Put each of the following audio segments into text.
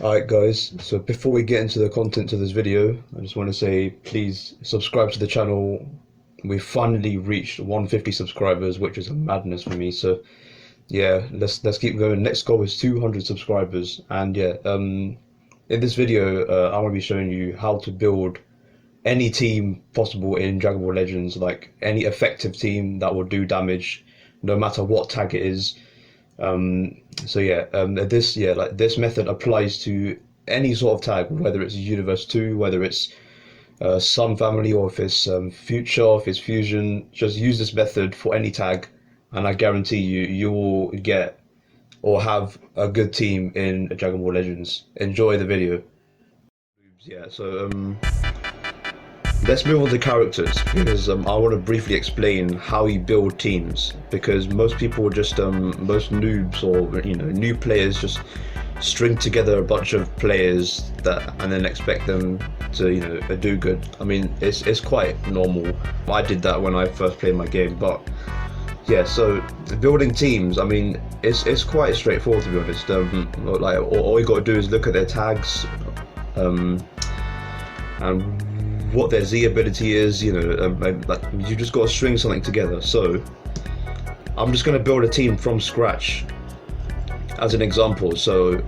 Alright guys, so before we get into the content of this video, I just want to say please subscribe to the channel. We finally reached 150 subscribers, which is a madness for me. So yeah, let's keep going. Next goal is 200 subscribers, and yeah, in this video, I want to be showing you how to build any team possible in Dragon Ball Legends, like any effective team that will do damage, no matter what tag it is. So yeah, this method applies to any sort of tag, whether it's Universe 2, whether it's Sun Family, or if it's Future, if it's Fusion. Just use this method for any tag, and I guarantee you will get or have a good team in Dragon Ball Legends. Enjoy the video. Yeah, so let's move on to characters, because I want to briefly explain how you build teams, because most people just most noobs, or new players, just string together a bunch of players that and then expect them to do good. I mean, it's quite normal. I did that when I first played my game, but yeah, so building teams, I mean, it's quite straightforward, to be honest. Like all you got to do is look at their tags, and what their Z ability is. Like, you just got to string something together. So I'm just going to build a team from scratch as an example, so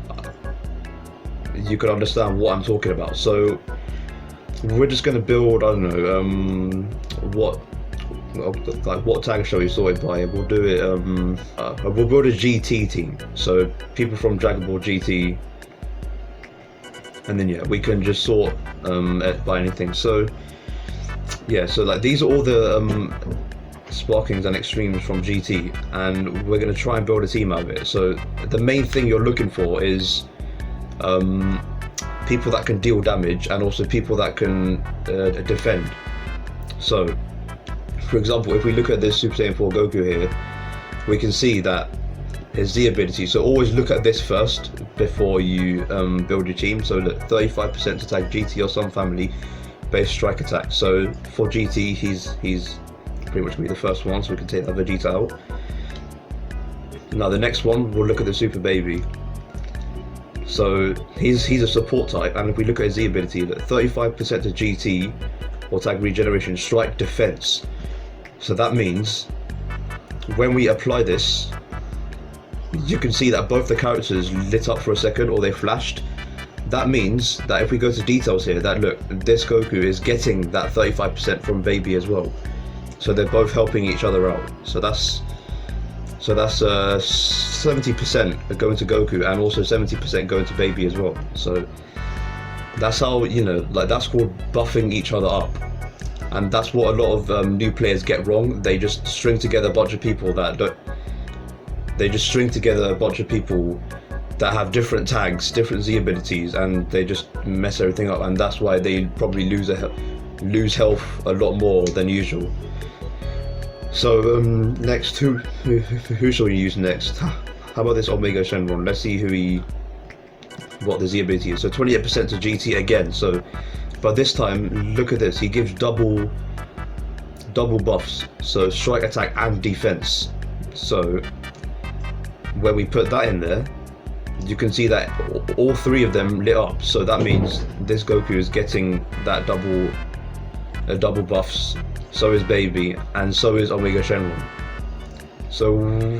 you can understand what I'm talking about. So we're just going to build, I don't know, what tag shall we sort it by? We'll do it, we'll build a GT team, so people from Dragon Ball GT, and then yeah, we can just sort it by anything. So yeah, so like these are all the sparkings and extremes from GT, and we're going to try and build a team out of it. So the main thing you're looking for is people that can deal damage, and also people that can defend. So for example, if we look at this Super Saiyan 4 Goku here, we can see that his Z ability, so always look at this first before you build your team. So look, 35% attack GT or Sun Family base strike attack. So for GT, he's pretty much going to be the first one, so we can take the Vegeta out. Now the next one, we'll look at the Super Baby. So he's a support type, and if we look at his Z ability, look, 35% to GT or tag regeneration, strike, defense. So that means when we apply this, you can see that both the characters lit up for a second, or they flashed. That means that if we go to details here, that look, this Goku is getting that 35% from Baby as well. So they're both helping each other out. So that's 70% going to Goku, and also 70% going to Baby as well. So that's how, like, that's called buffing each other up. And that's what a lot of new players get wrong. They just string together a bunch of people that don't. They just string together a bunch of people that have different tags, different Z abilities, and they just mess everything up. And that's why they probably lose health a lot more than usual. So next, who shall we use next? How about this Omega Shenron? Let's see what the Z ability is. So 28% to GT again. So, but this time, look at this. He gives double buffs. So strike, attack, and defense. So when we put that in there, you can see that all three of them lit up. So that means this Goku is getting that double buffs. So is Baby, and so is Omega Shenron. So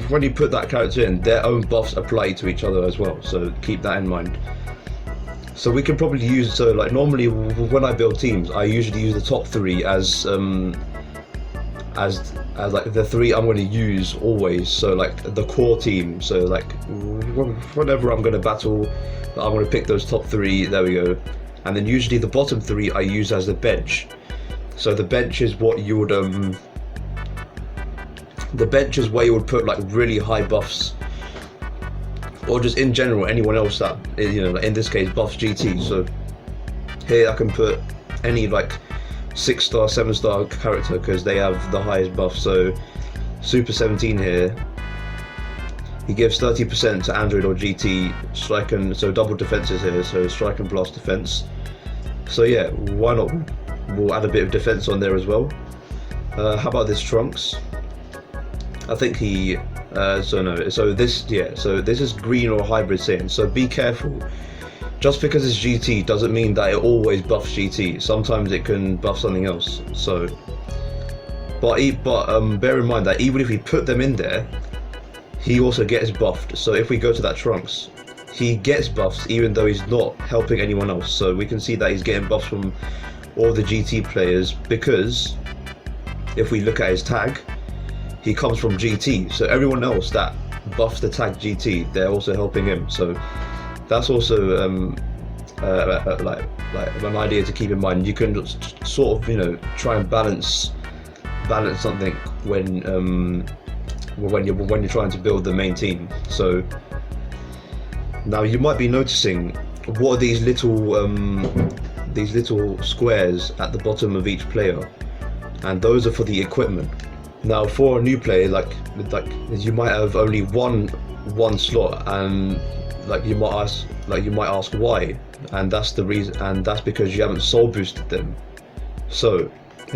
when you put that character in, their own buffs apply to each other as well. So keep that in mind. So we can probably use, so like normally when I build teams, I usually use the top three as like the three I'm going to use always. So like the core team. So like whenever I'm going to battle, I'm going to pick those top three. There we go. And then usually the bottom three I use as the bench. So the bench is what you would the bench is where you would put like really high buffs, or just in general anyone else that like in this case buffs GT. So here I can put any like 6-star, 7-star character, because they have the highest buff. So Super 17 here, he gives 30% to Android or GT, strike, and so double defenses here, so strike and blast defense. So yeah, why not? We'll add a bit of defense on there as well. How about this Trunks? I think he so this is green or hybrid Saiyan, so be careful. just because it's GT doesn't mean that it always buffs GT. Sometimes it can buff something else. So, but bear in mind that even if we put them in there, he also gets buffed. So if we go to that Trunks, he gets buffs even though he's not helping anyone else. So we can see that he's getting buffs from all the GT players, because if we look at his tag, he comes from GT. So everyone else that buffs the tag GT, they're also helping him. So that's also like an idea to keep in mind. You can just sort of, you know, try and balance something when you're trying to build the main team. So now you might be noticing, what are these little squares at the bottom of each player, and those are for the equipment. Now for a new player, like you might have only one slot, and you might ask why, and that's the reason, and that's because you haven't soul boosted them. So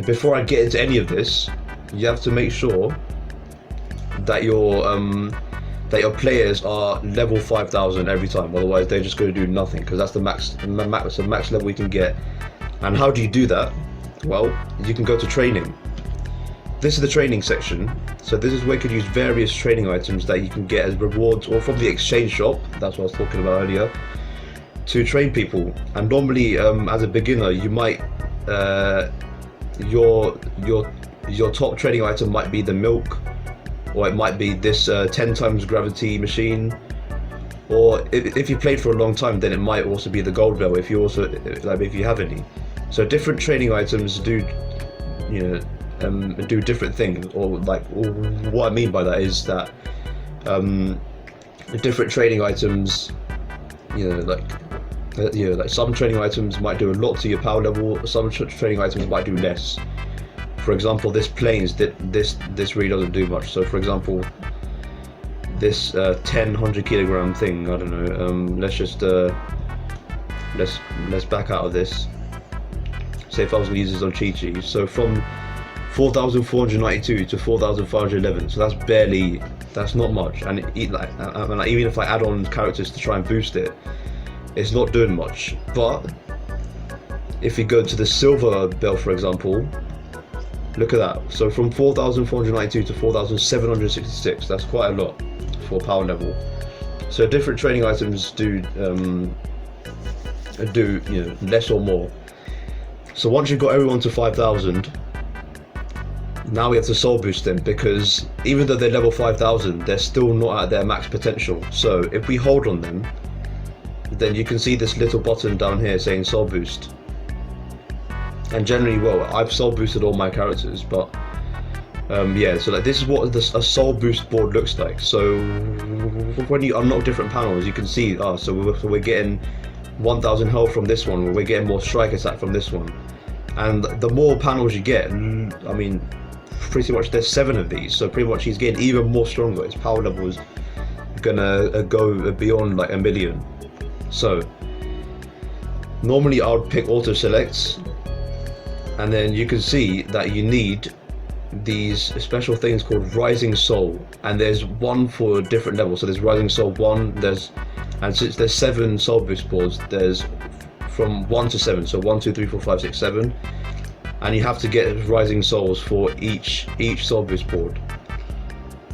before I get into any of this, you have to make sure that your players are level 5,000 every time. Otherwise, they're just going to do nothing, because that's the max level we can get. And how do you do that? Well, you can go to training. This is the training section. So this is where you can use various training items that you can get as rewards, or from the exchange shop. That's what I was talking about earlier, to train people. And normally, as a beginner, you might your top training item might be the milk, or it might be this 10 times gravity machine, or if you played for a long time, then it might also be the gold bell, if you have any. So different training items do, you know, do different things. Or what I mean by that is that different training items, like some training items might do a lot to your power level, some training items might do less. For example, this planes, this really doesn't do much. So for example, this 100 kilogram thing, I don't know, let's just let's back out of this. Say if I was going to use this on Chi-Chi, so from 4,492 to 4,511, so that's not much. And even if I add on characters to try and boost it, it's not doing much. But if we go to the silver belt, for example, look at that. So from 4,492 to 4,766, that's quite a lot for power level. So different training items do less or more. So once you've got everyone to 5,000, now we have to soul boost them, because even though they're level 5,000, they're still not at their max potential. So if we hold on them, then you can see this little button down here saying soul boost. And generally, well, I've soul boosted all my characters, but yeah, so this is what a soul boost board looks like. So when you unlock different panels, you can see, so we're getting 1,000 health from this one, we're getting more strike attack from this one. And the more panels you get, I mean, pretty much there's 7 of these, so pretty much he's getting even more stronger. His power level is gonna go beyond like 1,000,000. So normally I would pick auto selects, and then you can see that you need these special things called Rising Soul, and there's one for different levels. So there's Rising Soul 1, and since there's 7 soul boost boards, there's from 1 to 7, so 1, 2, 3, 4, 5, 6, 7, and you have to get Rising Souls for each soul boost board.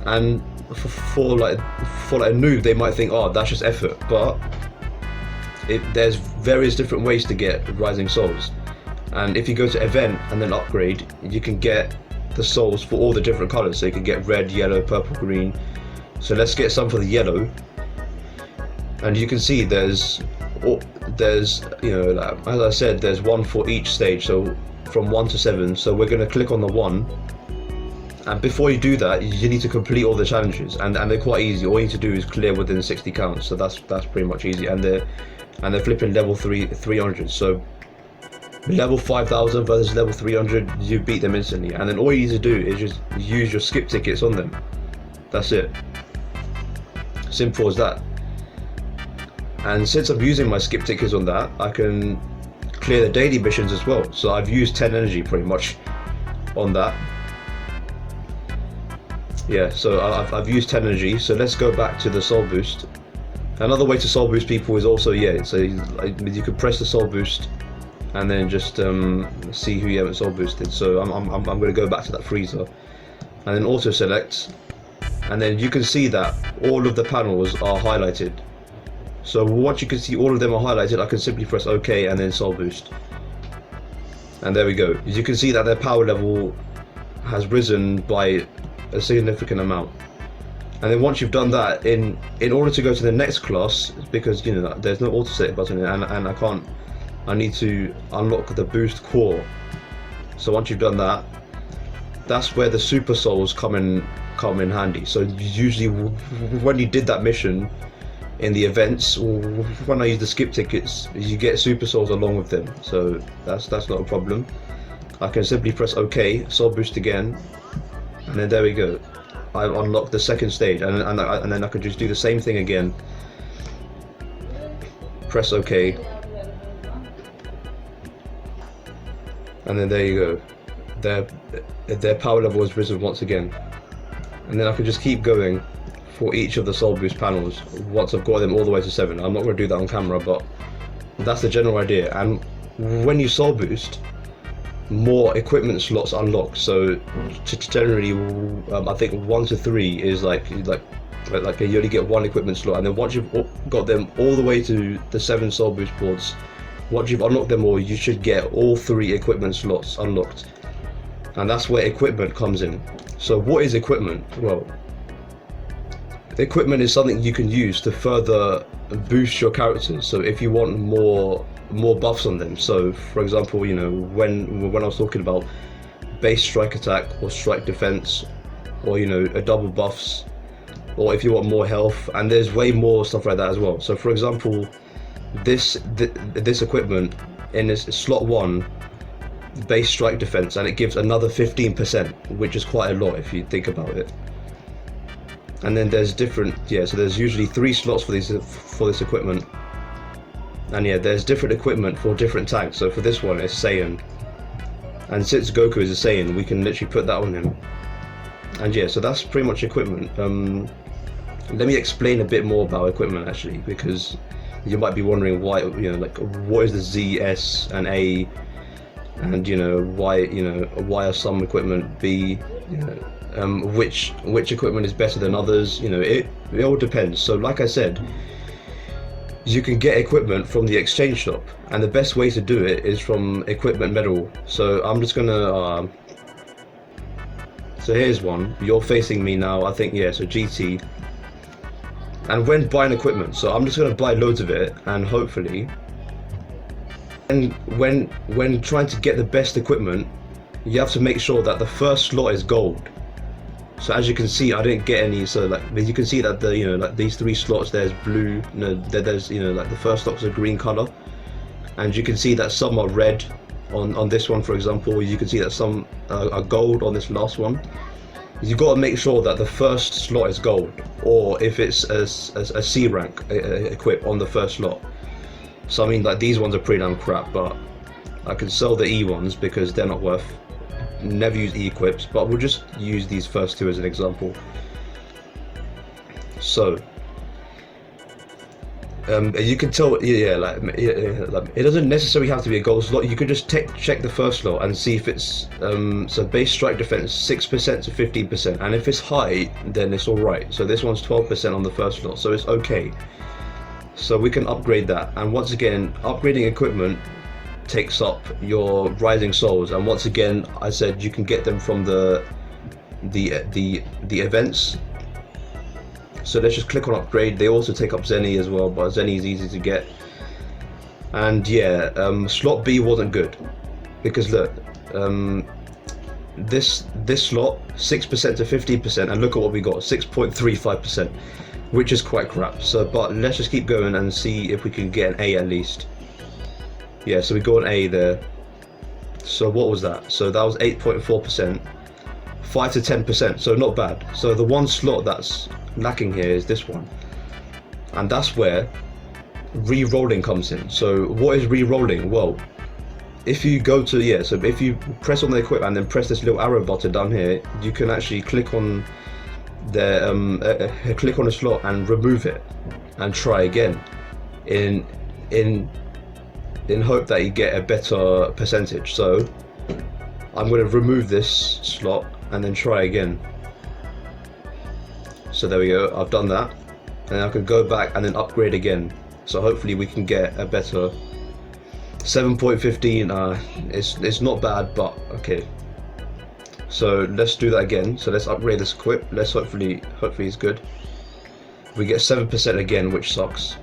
And for like a noob, they might think, oh, that's just effort, but there's various different ways to get Rising Souls. And if you go to event and then upgrade, you can get the souls for all the different colors. So you can get red, yellow, purple, green. So let's get some for the yellow. And you can see there's as I said, there's one for each stage. So from 1 to 7. So we're going to click on the 1. And before you do that, you need to complete all the challenges, and they're quite easy. All you need to do is clear within 60 counts. So that's pretty much easy. And they're flipping level 300. So level 5,000 versus level 300, you beat them instantly. And then all you need to do is just use your skip tickets on them. That's it. Simple as that. And since I'm using my skip tickets on that, I can clear the daily missions as well. So I've used 10 energy pretty much on that. Yeah, so I've used 10 energy. So let's go back to the soul boost, Another way to soul boost people is also, yeah, so you could press the soul boost and then just see who you haven't soul boosted. So I'm going to go back to that freezer and then auto select, and then you can see that all of the panels are highlighted. So once you can see all of them are highlighted, I can simply press OK and then soul boost. And there we go. As you can see that their power level has risen by a significant amount. And then once you've done that, in order to go to the next class, because you know there's no auto select button and I need to unlock the boost core. So once you've done that, that's where the super souls come in handy. So usually when you did that mission in the events, or when I use the skip tickets, you get super souls along with them. So that's not a problem. I can simply press OK, soul boost again, and then there we go. I've unlocked the second stage, and then I can just do the same thing again. Press OK, and then there you go. Their power level has risen once again, and then I can just keep going for each of the soul boost panels once I've got them all the way to 7. I'm not going to do that on camera, but that's the general idea. And when you soul boost, more equipment slots unlock. So generally, I think 1 to 3 is like you only get 1 equipment slot, and then once you've got them all the way to the 7 soul boost boards, once you've unlocked them all, you should get all 3 equipment slots unlocked, and that's where equipment comes in. So what is equipment? Well, equipment is something you can use to further boost your characters. So if you want more buffs on them, so for example, you know, when I was talking about base strike attack or strike defense, or you know, a double buffs, or if you want more health, and there's way more stuff like that as well. So for example, this equipment in this slot 1, base strike defense, and it gives another 15%, which is quite a lot if you think about it. And then there's different, so there's usually 3 slots for this equipment. And yeah, there's different equipment for different tanks. So for this one, it's Saiyan. And since Goku is a Saiyan, we can literally put that on him. And yeah, so that's pretty much equipment. Let me explain a bit more about equipment actually, because you might be wondering why, you know, like what is the Z, S, and A, and you know why are some equipment B, you know, which equipment is better than others. You know, it all depends. So like I said, you can get equipment from the exchange shop, and the best way to do it is from equipment medal. So I'm just gonna so here's one. You're facing me now, I think. So GT. And when buying equipment, so I'm just gonna buy loads of it, and hopefully, and when trying to get the best equipment, you have to make sure that the first slot is gold. So as you can see, I didn't get any. So like you can see that the, you know, like these 3 slots, there's blue. No, there's, you know, like the first slot's a green color, and you can see that some are red on this one, for example. You can see that some are gold on this last one. You've got to make sure that the first slot is gold, or if it's a C rank equip on the first slot. So I mean, like these ones are pretty damn crap, but I can sell the E ones because they're not worth. Never use E-equips, but we'll just use these first 2 as an example. So you can tell, like it doesn't necessarily have to be a gold slot. You can just check the first slot and see if it's so base strike defense 6% to 15%, and if it's high, then it's all right. So this one's 12% on the first slot, so it's okay. So we can upgrade that, and once again, upgrading equipment takes up your rising souls, and once again, I said you can get them from the events. So let's just click on upgrade. They also take up Zenny as well, but Zenny is easy to get. And yeah, slot B wasn't good because look, this slot 6% to 15%, and look at what we got, 6.35%, which is quite crap. So but let's just keep going and see if we can get an A at least. Yeah, so we got an A there. So what was that? So that was 8.4%, 5 to 10%, so not bad. So the one slot that's lacking here is this one, and that's where re-rolling comes in. So what is re-rolling? Well, if you go to, so if you press on the equipment and then press this little arrow button down here, you can actually click on click on a slot and remove it and try again in hope that you get a better percentage. So I'm going to remove this slot and then try again. So there we go, I've done that, and I can go back and then upgrade again. So hopefully we can get a better 7.15. It's not bad, but okay. So let's do that again. So let's upgrade this equip. Let's hopefully it's good. We get 7% again, which sucks.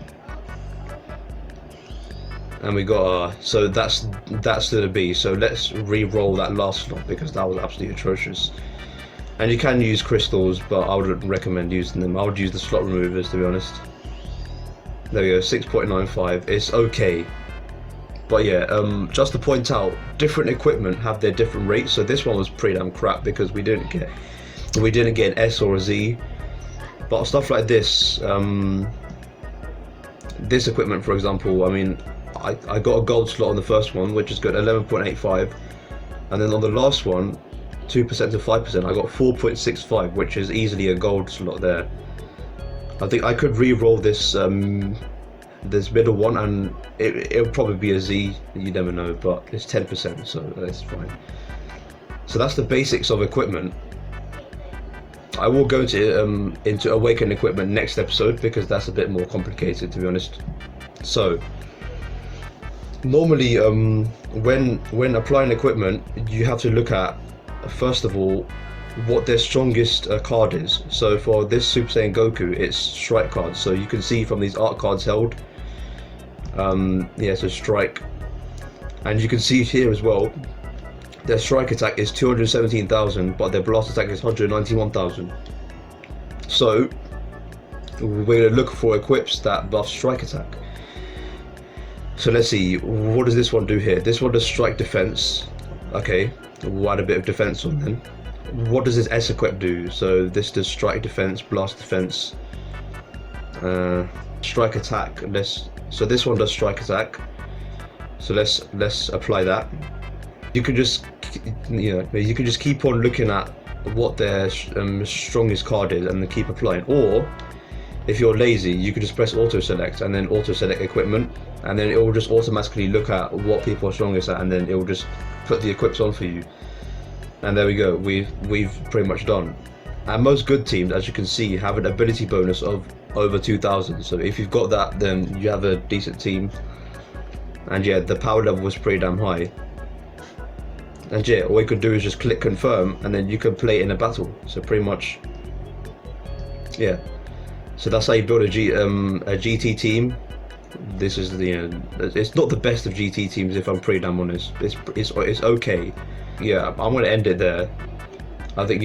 And we got so that's to the B. So let's re-roll that last slot because that was absolutely atrocious. And you can use crystals, but I wouldn't recommend using them. I would use the slot removers, to be honest. There we go, 6.95. It's okay. But yeah, just to point out, different equipment have their different rates. So this one was pretty damn crap because we didn't get an S or a Z. But stuff like this, this equipment, for example, I mean, I got a gold slot on the first one, which is good, 11.85, and then on the last one, 2% to 5%, I got 4.65, which is easily a gold slot there. I think I could re-roll this this middle one, and it'll probably be a Z. You never know, but it's 10%, so that's fine. So that's the basics of equipment. I will go into awakened equipment next episode because that's a bit more complicated, to be honest. So normally, when applying equipment, you have to look at, first of all, what their strongest card is. So for this Super Saiyan Goku, it's strike cards. So you can see from these art cards held, yeah, so strike, and you can see here as well, their strike attack is 217,000, but their blast attack is 191,000. So we're going to look for equips that buff strike attack. So let's see, what does this one do here? This one does strike defense. Okay, we'll add a bit of defense on then. What does this S equip do? So this does strike defense, blast defense, strike attack. So this one does strike attack. So let's apply that. You can just keep on looking at what their strongest card is and then keep applying. Or if you're lazy, you can just press auto select and then auto select equipment, and then it will just automatically look at what people are strongest at, and then it will just put the equips on for you. And there we go, we've pretty much done. And most good teams, as you can see, have an ability bonus of over 2,000. So if you've got that, then you have a decent team. And yeah, the power level was pretty damn high. And yeah, all you could do is just click confirm, and then you can play in a battle. So pretty much, yeah. So that's how you build a GT team. This is it's not the best of GT teams, if I'm pretty damn honest. It's okay. Yeah, I'm gonna end it there. I think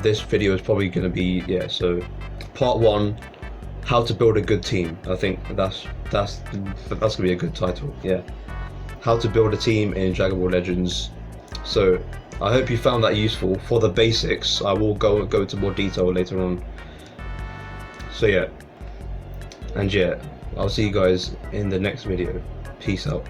this video is probably gonna be so part 1, how to build a good team. I think that's gonna be a good title. Yeah, how to build a team in Dragon Ball Legends. So I hope you found that useful. For the basics, I will go into more detail later on. So yeah, and yeah, I'll see you guys in the next video. Peace out.